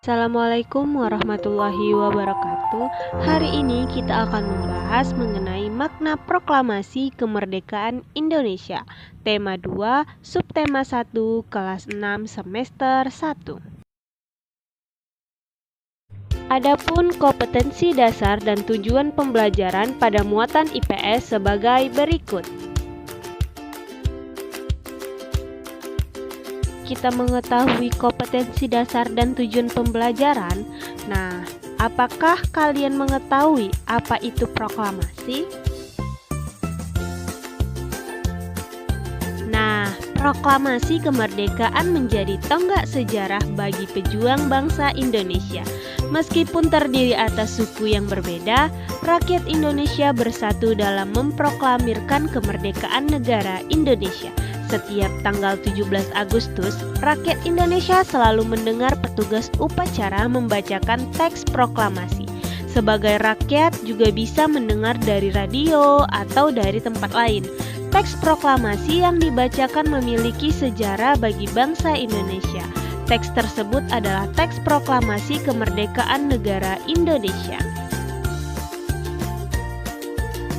Assalamualaikum warahmatullahi wabarakatuh. Hari ini kita akan membahas mengenai makna proklamasi kemerdekaan Indonesia. Tema 2, subtema 1, kelas 6 semester 1. Adapun kompetensi dasar dan tujuan pembelajaran pada muatan IPS sebagai berikut. Kita mengetahui kompetensi dasar dan tujuan pembelajaran. Nah, apakah kalian mengetahui apa itu proklamasi? Nah, proklamasi kemerdekaan menjadi tonggak sejarah bagi pejuang bangsa Indonesia. Meskipun terdiri atas suku yang berbeda, rakyat Indonesia bersatu dalam memproklamirkan kemerdekaan negara Indonesia. Setiap tanggal 17 Agustus, rakyat Indonesia selalu mendengar petugas upacara membacakan teks proklamasi. Sebagai rakyat juga bisa mendengar dari radio atau dari tempat lain. Teks proklamasi yang dibacakan memiliki sejarah bagi bangsa Indonesia. Teks tersebut adalah teks proklamasi kemerdekaan negara Indonesia.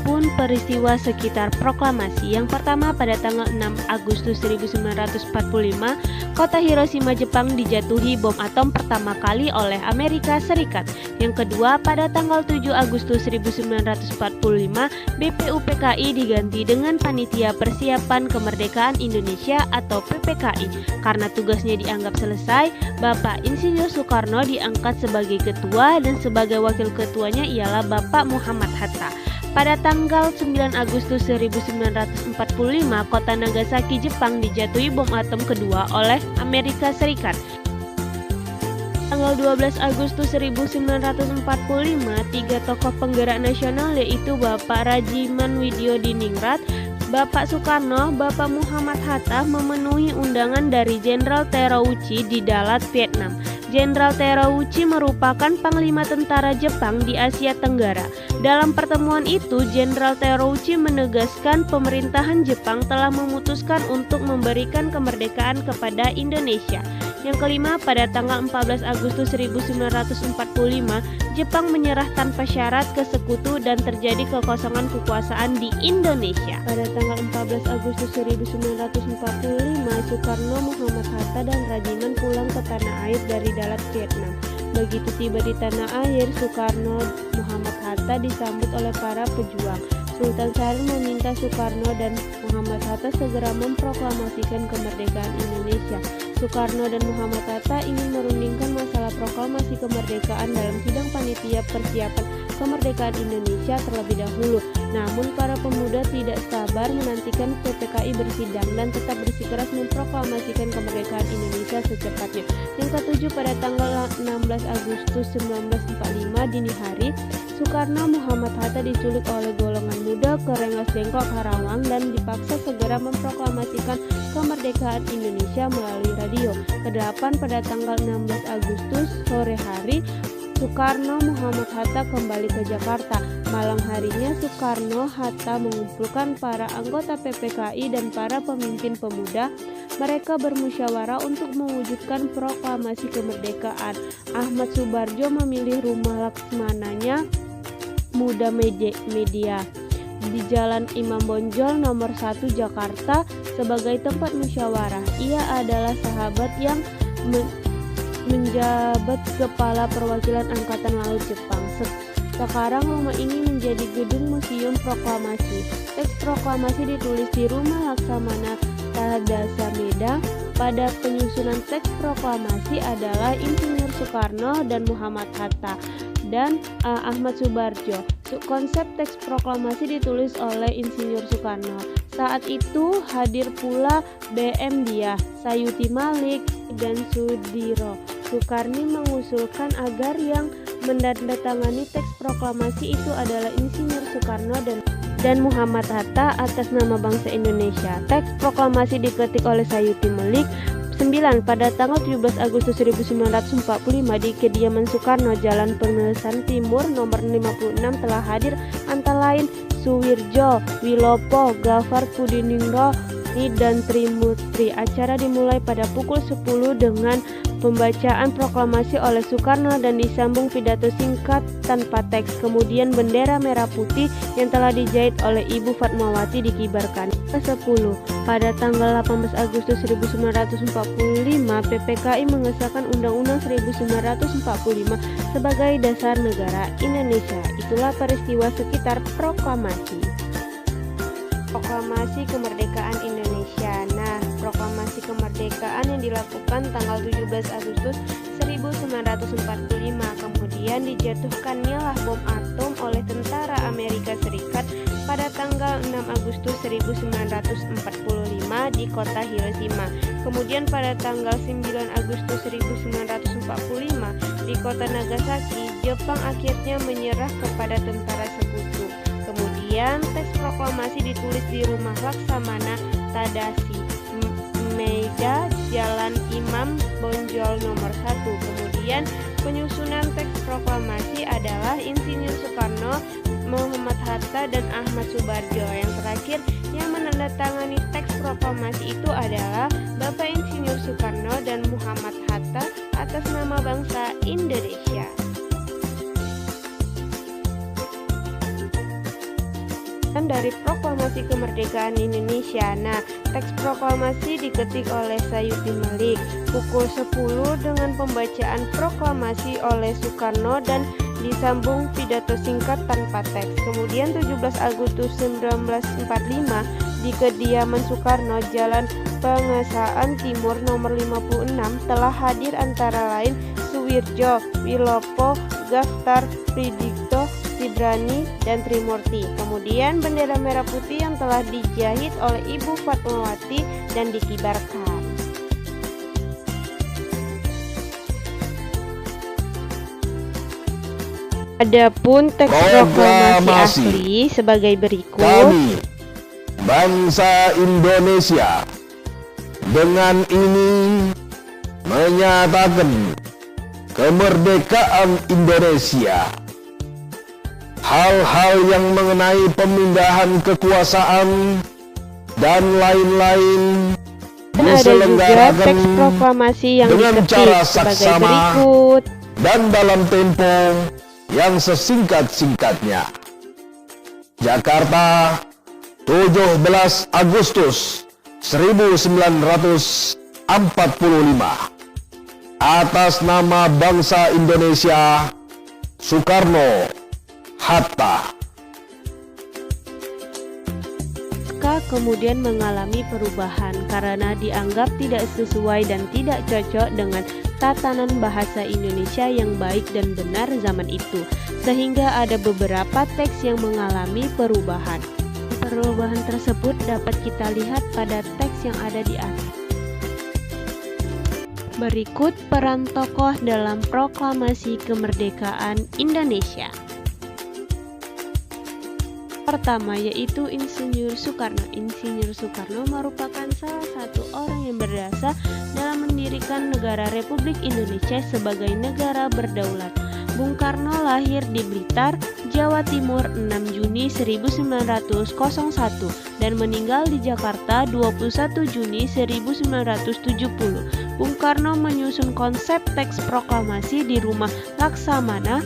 Pun peristiwa sekitar proklamasi. Yang pertama, pada tanggal 6 Agustus 1945, kota Hiroshima, Jepang dijatuhi bom atom pertama kali oleh Amerika Serikat. Yang kedua, pada tanggal 7 Agustus 1945, BPUPKI diganti dengan Panitia Persiapan Kemerdekaan Indonesia atau PPKI. Karena tugasnya dianggap selesai, Bapak Insinyur Soekarno diangkat sebagai ketua dan sebagai wakil ketuanya ialah Bapak Muhammad Hatta. Pada tanggal 9 Agustus 1945, kota Nagasaki, Jepang dijatuhi bom atom kedua oleh Amerika Serikat. Tanggal 12 Agustus 1945, tiga tokoh penggerak nasional yaitu Bapak Rajiman Widyodiningrat, Bapak Soekarno, Bapak Muhammad Hatta memenuhi undangan dari Jenderal Terauchi di Dalat, Vietnam. Jenderal Terauchi merupakan panglima tentara Jepang di Asia Tenggara. Dalam pertemuan itu, Jenderal Terauchi menegaskan pemerintahan Jepang telah memutuskan untuk memberikan kemerdekaan kepada Indonesia. Yang kelima, pada tanggal 14 Agustus 1945, Jepang menyerah tanpa syarat ke sekutu dan terjadi kekosongan kekuasaan di Indonesia. Pada tanggal 14 Agustus 1945, Soekarno, Muhammad Hatta, dan Rajiman pulang ke tanah air dari Dalat, Vietnam. Begitu tiba di tanah air, Soekarno, Muhammad Hatta disambut oleh para pejuang. Sultan Syahrir meminta Soekarno dan Muhammad Hatta segera memproklamasikan kemerdekaan Indonesia. Soekarno dan Muhammad Hatta ingin merundingkan masalah proklamasi kemerdekaan dalam sidang Panitia Persiapan Kemerdekaan Indonesia terlebih dahulu. Namun para pemuda tidak sabar menantikan PPKI bersidang dan tetap bersikeras memproklamasikan kemerdekaan Indonesia secepatnya. Yang ketujuh, pada tanggal 16 Agustus 1945 dini hari, Soekarno, Muhammad Hatta diculik oleh golongan muda ke Rengas Dengklok, Karawang dan dipaksa segera memproklamasikan kemerdekaan Indonesia melalui radio. Kedelapan, pada tanggal 16 Agustus sore hari, Soekarno, Muhammad Hatta kembali ke Jakarta. Malam harinya, Soekarno, Hatta mengumpulkan para anggota PPKI dan para pemimpin pemuda. Mereka bermusyawarah untuk mewujudkan proklamasi kemerdekaan. Ahmad Subarjo memilih rumah Laksmananya Muda Media di Jalan Imam Bonjol nomor 1 Jakarta sebagai tempat musyawarah. Ia adalah sahabat yang menjabat kepala perwakilan Angkatan Laut Jepang. Sekarang rumah ini menjadi gedung museum proklamasi. Teks proklamasi ditulis di rumah Laksamana Tadasameda. Pada penyusunan teks proklamasi adalah Insinyur Soekarno dan Muhammad Hatta dan Ahmad Subarjo. Konsep teks proklamasi ditulis oleh Insinyur Soekarno. Saat itu hadir pula BM Diah, Sayuti Malik, dan Sudiro. Soekarni mengusulkan agar yang menandatangani teks proklamasi itu adalah Insinyur Soekarno dan Muhammad Hatta atas nama bangsa Indonesia. Teks proklamasi diketik oleh Sayuti Malik. 9. Pada tanggal 17 Agustus 1945 di kediaman Soekarno, Jalan Penulisan Timur nomor 56 telah hadir antara lain Suwirjo, Wilopo, Gafar Pudiningro, dan Trimutri. Acara dimulai pada pukul 10 dengan pembacaan proklamasi oleh Soekarno dan disambung pidato singkat tanpa teks. Kemudian bendera merah putih yang telah dijahit oleh Ibu Fatmawati dikibarkan. Ke-10. Pada tanggal 18 Agustus 1945, PPKI mengesahkan Undang-Undang 1945 sebagai dasar negara Indonesia. Itulah peristiwa sekitar proklamasi. Proklamasi Kemerdekaan Indonesia. Nah, proklamasi kemerdekaan yang dilakukan tanggal 17 Agustus 1945, kemudian dijatuhkannya lah bom atom oleh tentara Amerika Serikat pada tanggal 6 Agustus 1945 di kota Hiroshima. Kemudian pada tanggal 9 Agustus 1945 di kota Nagasaki, Jepang akhirnya menyerah kepada tentara sekutu. Kemudian teks proklamasi ditulis di rumah Laksamana Tadashi Meida, Jalan Imam Bonjol nomor 1. Kemudian penyusunan teks proklamasi adalah Insinyur Soekarno, Muhammad Hatta, dan Ahmad Subarjo. Yang terakhir yang menandatangani teks proklamasi itu adalah Bapak Insinyur Soekarno dan Muhammad Hatta atas nama bangsa Indonesia. Dari proklamasi kemerdekaan Indonesia. Nah, teks proklamasi diketik oleh Sayuti Malik pukul 10 dengan pembacaan proklamasi oleh Soekarno dan disambung pidato singkat tanpa teks. Kemudian 17 Agustus 1945 di kediaman Soekarno, Jalan Pengesahan Timur nomor 56 telah hadir antara lain Suwirjo, Wilopo, Gaftar, Pridikto, Sibrani, dan Trimurti. Kemudian bendera merah putih yang telah dijahit oleh Ibu Fatmawati dan dikibarkan. Adapun teks proklamasi asli sebagai berikut. Kami, bangsa Indonesia, dengan ini menyatakan kemerdekaan Indonesia. Hal-hal yang mengenai pemindahan kekuasaan dan lain-lain diselenggarakan teks proklamasi yang dengan cara saksama berikut dan dalam tempo yang sesingkat-singkatnya. Jakarta, 17 Agustus 1945. Atas nama bangsa Indonesia, Soekarno Hatta. Kemudian mengalami perubahan karena dianggap tidak sesuai dan tidak cocok dengan tatanan bahasa Indonesia yang baik dan benar zaman itu, sehingga ada beberapa teks yang mengalami perubahan. Perubahan tersebut dapat kita lihat pada teks yang ada di atas. Berikut peran tokoh dalam proklamasi kemerdekaan Indonesia. Pertama yaitu Insinyur Soekarno. Insinyur Soekarno merupakan salah satu orang yang berdasar dalam mendirikan negara Republik Indonesia sebagai negara berdaulat. Bung Karno lahir di Blitar, Jawa Timur 6 Juni 1901 dan meninggal di Jakarta 21 Juni 1970. Bung Karno menyusun konsep teks proklamasi di rumah Laksamana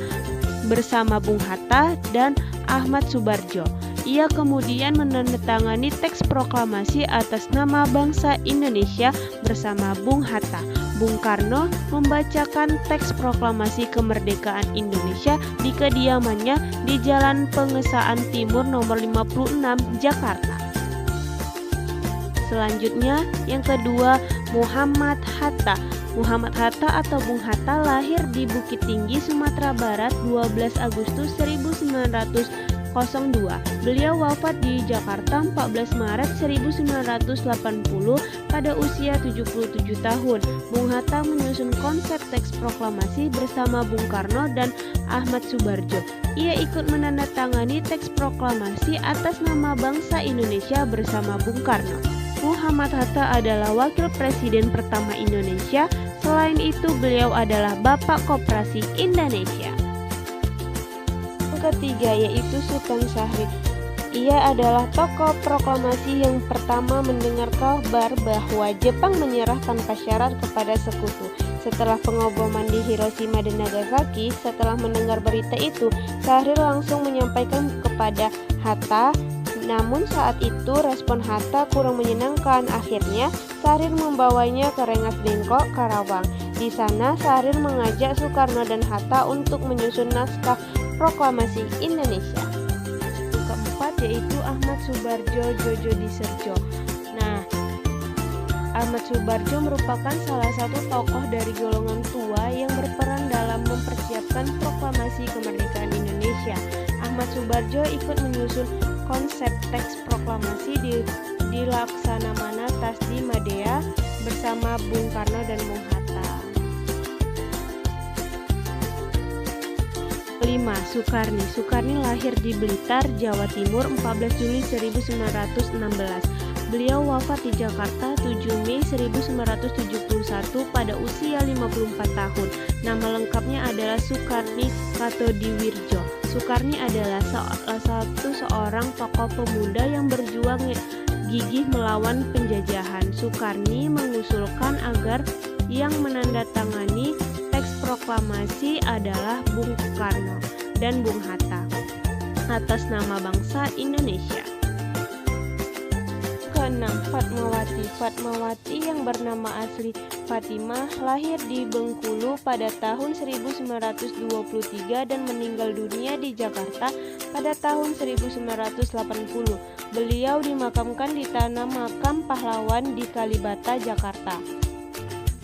bersama Bung Hatta dan Ahmad Subarjo. Ia kemudian menandatangani teks proklamasi atas nama bangsa Indonesia bersama Bung Hatta. Bung Karno membacakan teks proklamasi kemerdekaan Indonesia di kediamannya di Jalan Pengesahan Timur nomor 56, Jakarta. Selanjutnya, yang kedua, Muhammad Hatta. Muhammad Hatta atau Bung Hatta lahir di Bukit Tinggi, Sumatera Barat 12 Agustus 1902. Beliau wafat di Jakarta 14 Maret 1980 pada usia 77 tahun. Bung Hatta menyusun konsep teks proklamasi bersama Bung Karno dan Ahmad Subarjo. Ia ikut menandatangani teks proklamasi atas nama bangsa Indonesia bersama Bung Karno. Muhammad Hatta adalah wakil presiden pertama Indonesia. Selain itu, beliau adalah Bapak Koperasi Indonesia. Yang ketiga yaitu Sultan Syahrir. Ia adalah tokoh proklamasi yang pertama mendengar kabar bahwa Jepang menyerah tanpa syarat kepada sekutu. Setelah pengoboman di Hiroshima dan Nagasaki, setelah mendengar berita itu, Syahrir langsung menyampaikan kepada Hatta. Namun saat itu respon Hatta kurang menyenangkan. Akhirnya Syahrir membawanya ke Rengas Dengklok, Karawang. Di sana Syahrir mengajak Soekarno dan Hatta untuk menyusun naskah proklamasi Indonesia. Keempat yaitu Ahmad Soebardjo, Djodjo Disertjo. Nah, Ahmad Soebardjo merupakan salah satu tokoh dari golongan tua yang berperan dalam mempersiapkan proklamasi kemerdekaan Indonesia. Ahmad Soebardjo ikut menyusun konsep teks proklamasi di Laksamana Tasdi Madea bersama Bung Karno dan Bung Hatta. 5. Soekarni. Soekarni lahir di Blitar, Jawa Timur 14 Juli 1916. Beliau wafat di Jakarta 7 Mei 1971 pada usia 54 tahun. Nama lengkapnya adalah Soekarni Katodiwirjo. Soekarni adalah salah satu seorang tokoh pemuda yang berjuang gigih melawan penjajahan. Soekarni mengusulkan agar yang menandatangani teks proklamasi adalah Bung Karno dan Bung Hatta atas nama bangsa Indonesia. Keenam, Fatmawati. Fatmawati yang bernama asli Fatimah lahir di Bengkulu pada tahun 1923 dan meninggal dunia di Jakarta pada tahun 1980. Beliau dimakamkan di Tanah Makam Pahlawan di Kalibata, Jakarta.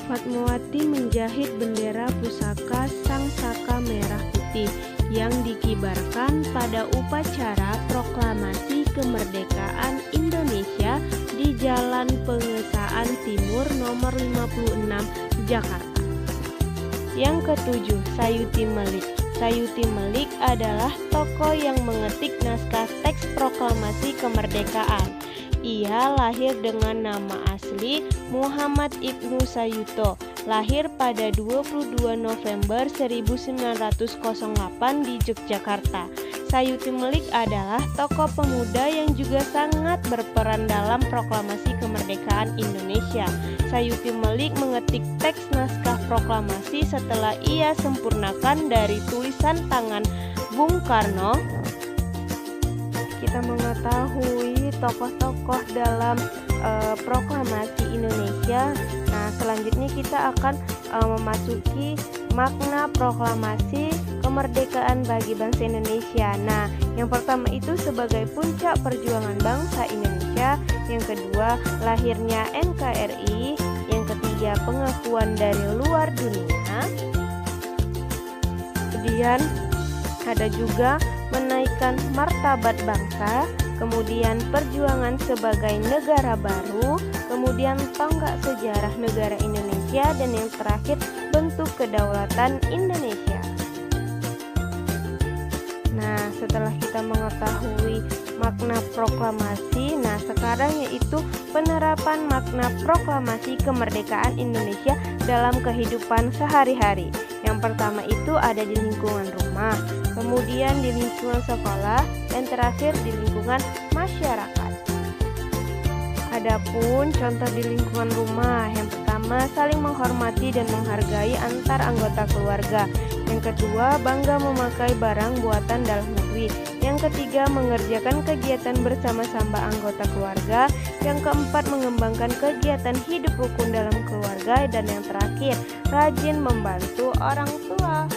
Fatmawati menjahit bendera pusaka Sang Saka Merah Putih yang dikibarkan pada upacara proklamasi kemerdekaan Indonesia di Jalan Pengesaan Timur nomor 56 Jakarta. Yang ketujuh, Sayuti Melik. Sayuti Melik adalah tokoh yang mengetik naskah teks proklamasi kemerdekaan. Ia lahir dengan nama asli Muhammad Ibnu Sayuto, lahir pada 22 November 1908 di Yogyakarta. Sayuti Melik adalah tokoh pemuda yang juga sangat berperan dalam proklamasi kemerdekaan Indonesia. Sayuti Melik mengetik teks naskah proklamasi setelah ia sempurnakan dari tulisan tangan Bung Karno. Kita mengetahui tokoh-tokoh dalam proklamasi Indonesia. Nah, selanjutnya kita akan memasuki makna proklamasi kemerdekaan bagi bangsa Indonesia. Nah, yang pertama itu sebagai puncak perjuangan bangsa Indonesia. Yang kedua, lahirnya NKRI. Yang ketiga, pengakuan dari luar dunia. Kemudian ada juga menaikkan martabat bangsa, kemudian perjuangan sebagai negara baru, kemudian tonggak sejarah negara Indonesia, dan yang terakhir bentuk kedaulatan Indonesia. Nah, setelah kita mengetahui makna proklamasi, nah sekarang yaitu penerapan makna proklamasi kemerdekaan Indonesia dalam kehidupan sehari-hari. Yang pertama itu ada di lingkungan rumah, kemudian di lingkungan sekolah, dan terakhir di lingkungan masyarakat. Adapun contoh di lingkungan rumah, yang pertama saling menghormati dan menghargai antar anggota keluarga. Yang kedua, bangga memakai barang buatan dalam negeri. Yang ketiga, mengerjakan kegiatan bersama-sama anggota keluarga. Yang keempat, mengembangkan kegiatan hidup rukun dalam keluarga. Dan yang terakhir, rajin membantu orang tua.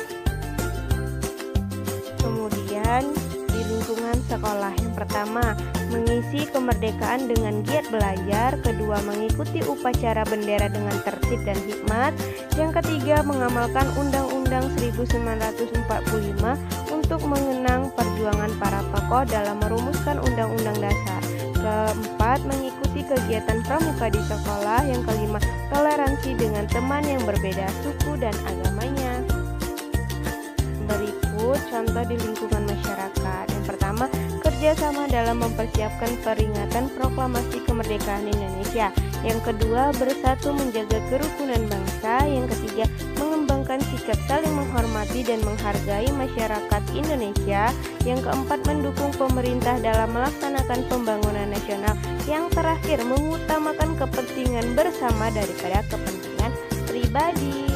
Kemudian di lingkungan sekolah, yang pertama mengisi kemerdekaan dengan giat belajar, kedua mengikuti upacara bendera dengan tertib dan hikmat, yang ketiga mengamalkan Undang-Undang 1945 untuk mengenang perjuangan para tokoh dalam merumuskan Undang-Undang Dasar, keempat mengikuti kegiatan pramuka di sekolah, yang kelima toleransi dengan teman yang berbeda suku dan agamanya. Berikut contoh di lingkungan masyarakat. Yang pertama, kerjasama dalam mempersiapkan peringatan proklamasi kemerdekaan Indonesia. Yang kedua, bersatu menjaga kerukunan bangsa. Yang ketiga, mengembangkan sikap saling menghormati dan menghargai masyarakat Indonesia. Yang keempat, mendukung pemerintah dalam melaksanakan pembangunan nasional. Yang terakhir, mengutamakan kepentingan bersama daripada kepentingan pribadi.